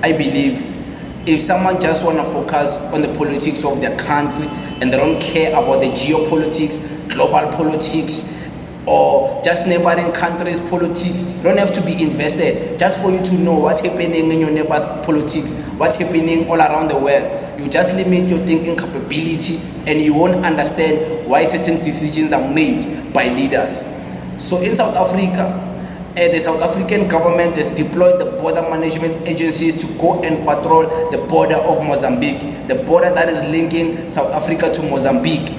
I believe if someone just want to focus on the politics of their country and they don't care about the geopolitics, global politics, or just neighboring countries' politics, you don't have to be invested just for you to know what's happening in your neighbor's politics, what's happening all around the world. You just limit your thinking capability and you won't understand why certain decisions are made by leaders. So in South Africa, the South African government has deployed the border management agencies to go and patrol the border of Mozambique, the border that is linking South Africa to Mozambique.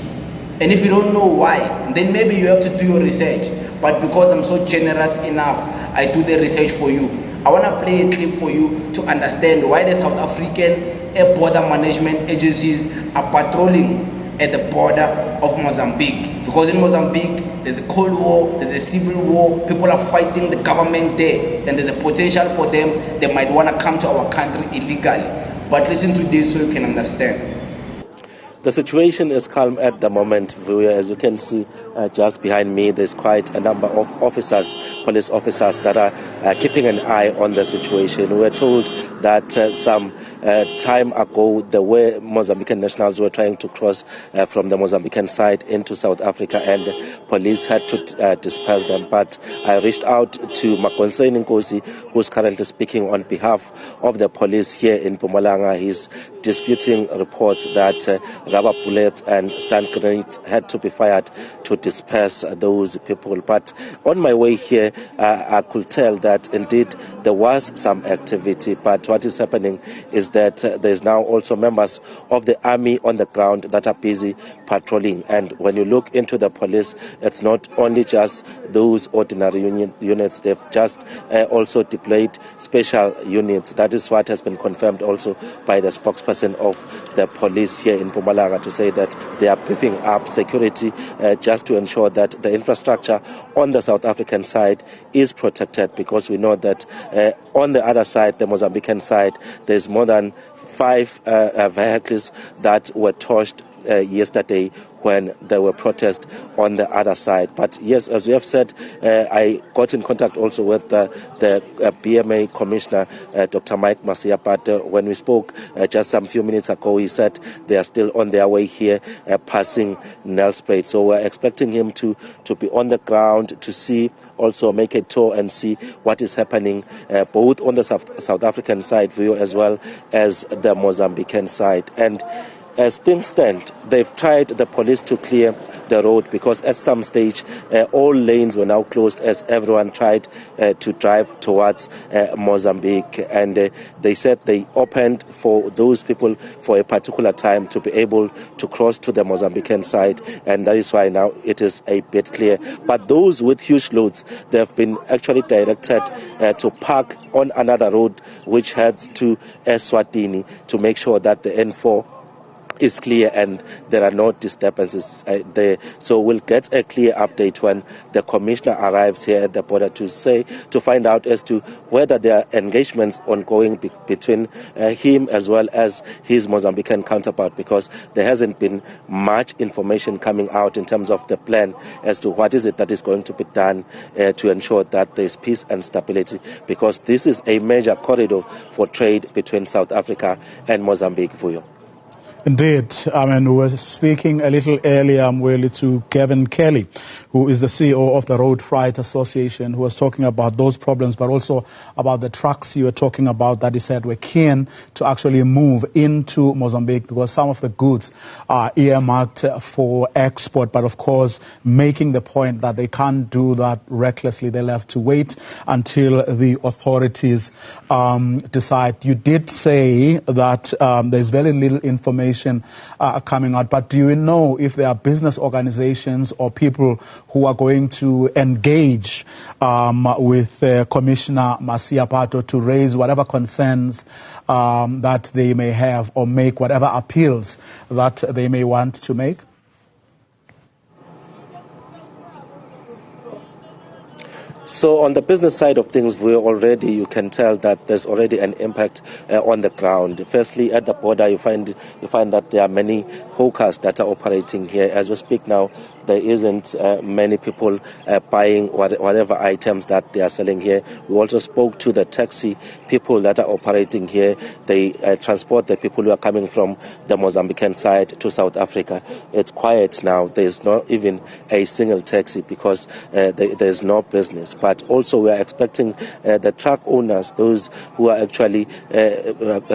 And if you don't know why, then maybe you have to do your research. But because I'm so generous enough, I do the research for you. I want to play a clip for you to understand why the South African border management agencies are patrolling at the border of Mozambique. Because in Mozambique, there's a cold war, there's a civil war, people are fighting the government there, and there's a potential for them, they might want to come to our country illegally. But listen to this so you can understand. The situation is calm at the moment. As you can see just behind me, there's quite a number of officers, police officers that are keeping an eye on the situation. We were told that some time ago, the way Mozambican nationals were trying to cross from the Mozambican side into South Africa, and police had to disperse them. But I reached out to Makonseni Nkosi, who's currently speaking on behalf of the police here in Mpumalanga. He's disputing reports that rubber bullets and stun grenades had to be fired to disperse those people. But on my way here, I could tell that indeed there was some activity. But what is happening is that there's now also members of the army on the ground that are busy patrolling. And when you look into the police, it's not only just those ordinary units. They've just also deployed special units. That is what has been confirmed also by the spokesperson of the police here in Mpumalanga, to say that they are beefing up security just to ensure that the infrastructure on the South African side is protected, because we know that on the other side, the Mozambican side, there's more than 5 vehicles that were torched yesterday when there were protests on the other side. But yes, as we have said, I got in contact also with the BMA Commissioner, Dr. Mike Masia, but when we spoke just some few minutes ago, he said they are still on their way here, passing Nelspruit. So we're expecting him to be on the ground to see, also make a tour and see what is happening both on the South African side view as well as the Mozambican side. And as things stand, they've tried, the police, to clear the road, because at some stage all lanes were now closed as everyone tried to drive towards Mozambique. And they said they opened for those people for a particular time to be able to cross to the Mozambican side, and that is why now it is a bit clear. But those with huge loads, they have been actually directed to park on another road which heads to Eswatini, to make sure that the N4 is clear and there are no disturbances there. So we'll get a clear update when the commissioner arrives here at the border to find out as to whether there are engagements ongoing between him as well as his Mozambican counterpart, because there hasn't been much information coming out in terms of the plan as to what is it that is going to be done to ensure that there's peace and stability, because this is a major corridor for trade between South Africa and Mozambique. Vuyo. Indeed. I mean, we were speaking a little earlier, really, to Kevin Kelly, who is the CEO of the Road Freight Association, who was talking about those problems, but also about the trucks you were talking about that he said were keen to actually move into Mozambique, because some of the goods are earmarked for export, but of course making the point that they can't do that recklessly. They'll have to wait until the authorities decide. You did say that there's very little information coming out, but do you know if there are business organizations or people who are going to engage with Commissioner Masia Pato to raise whatever concerns that they may have, or make whatever appeals that they may want to make? So on the business side of things, you can tell that there's already an impact on the ground. Firstly, at the border, you find that there are many hawkers that are operating here. As we speak now, there isn't many people buying whatever items that they are selling here. We also spoke to the taxi people that are operating here. They transport the people who are coming from the Mozambican side to South Africa. It's quiet now. There's not even a single taxi because there's no business. But also we are expecting the truck owners, those who are actually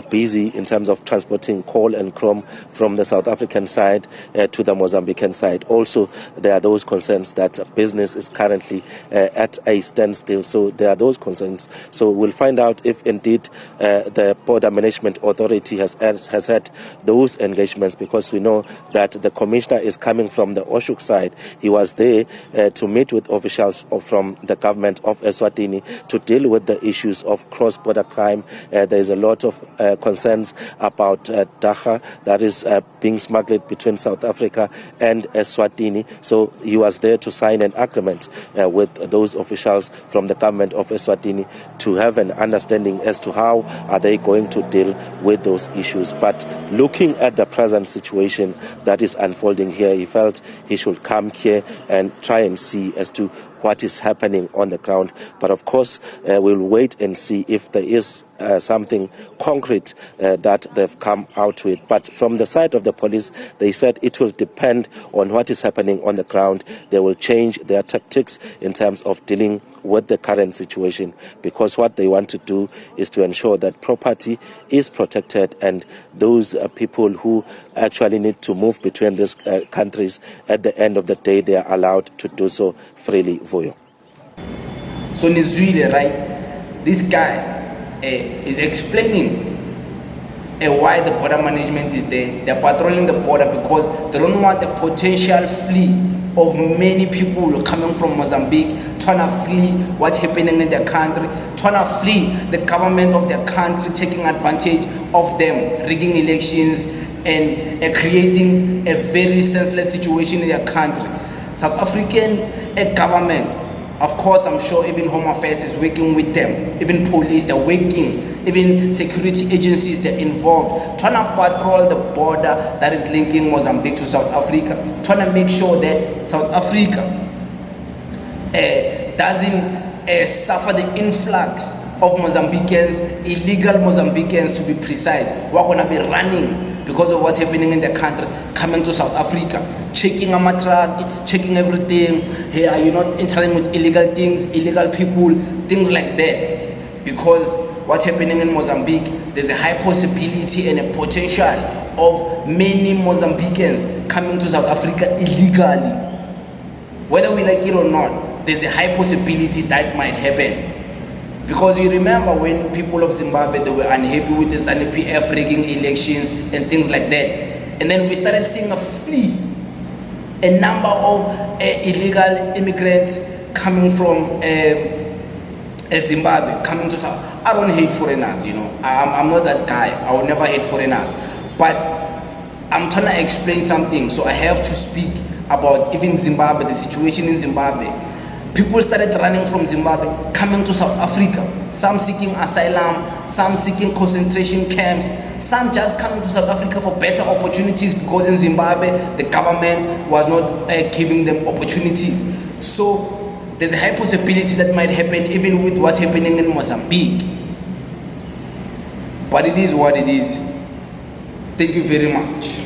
busy in terms of transporting coal and chrome from the South African side to the Mozambican side. Also, there are those concerns that business is currently at a standstill. So there are those concerns. So we'll find out if indeed the Border Management Authority has had those engagements, because we know that the commissioner is coming from the Oshuk side. He was there to meet with officials from the government of Eswatini to deal with the issues of cross-border crime. There is a lot of concerns about dacha that is being smuggled between South Africa and Eswatini. So he was there to sign an agreement with those officials from the government of Eswatini to have an understanding as to how are they going to deal with those issues. But looking at the present situation that is unfolding here, he felt he should come here and try and see as to what is happening on the ground. But of course, we'll wait and see if there is something concrete that they've come out with. But from the side of the police, they said it will depend on what is happening on the ground. They will change their tactics in terms of dealing with the current situation, because what they want to do is to ensure that property is protected and those people who actually need to move between these countries, at the end of the day, they are allowed to do so freely. Voyo. So Nizwile, right, this guy is explaining why the border management is there. They're patrolling the border because they don't want the potential flee of many people coming from Mozambique, trying to flee what's happening in their country, trying to flee the government of their country taking advantage of them, rigging elections and creating a very senseless situation in their country. South African government, of course, I'm sure even Home Affairs is working with them, even police, they're working, even security agencies, they're involved, trying to patrol the border that is linking Mozambique to South Africa, trying to make sure that South Africa doesn't suffer the influx of Mozambicans, illegal Mozambicans to be precise, who are going to be running because of what's happening in the country, coming to South Africa, checking a truck, checking everything. Hey, are you not interacting with illegal things, illegal people, things like that? Because what's happening in Mozambique, there's a high possibility and a potential of many Mozambicans coming to South Africa illegally. Whether we like it or not, there's a high possibility that might happen. Because you remember when people of Zimbabwe, they were unhappy with the ZANU-PF rigging elections and things like that. And then we started seeing a number of illegal immigrants coming from Zimbabwe, coming to South. I don't hate foreigners, you know. I'm not that guy. I would never hate foreigners. But I'm trying to explain something, so I have to speak about even Zimbabwe, the situation in Zimbabwe. People started running from Zimbabwe, coming to South Africa, some seeking asylum, some seeking concentration camps, some just coming to South Africa for better opportunities, because in Zimbabwe, the government was not giving them opportunities. So there's a high possibility that might happen even with what's happening in Mozambique. But it is what it is. Thank you very much.